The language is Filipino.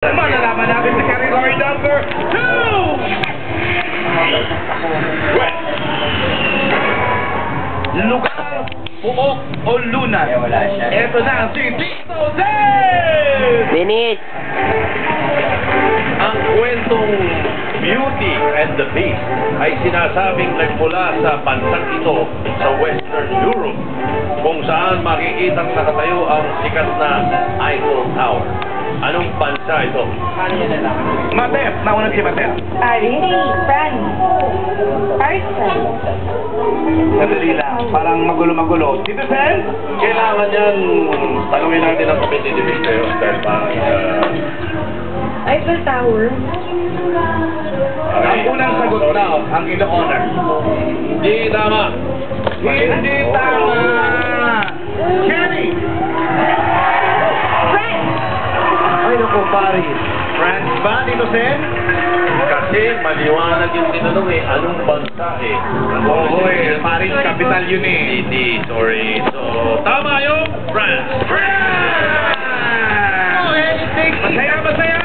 Malalaman natin sa category number 2! Lugar, puok o lunas? Wala siya. Ito na ang si Tito Zed! Binis! Ang kwentong Beauty and the Beast ay sinasabing nagmula sa bansang ito sa Western Europe kung saan makikitang nakatayo ang sikat na Eiffel Tower. Anong bansa ito? Matef, nauna si Matef. Really? France. Paris, France. Sadali lang, parang magulo-magulo. Tito Zed? Kailangan yan tanungin natin ang committee division dahil parang Eiffel Tower. Ang unang sagot daw, ang ilo honor. hindi tama. Hindi tama! Kenny! France! Ay, naku, Paris. France ba, Tito Zed? Kasi maliwanag yung tinanong anong bansa Oo, Paris, capital yun eh. Hindi, sorry. So, tama yung France. Masaya, masaya!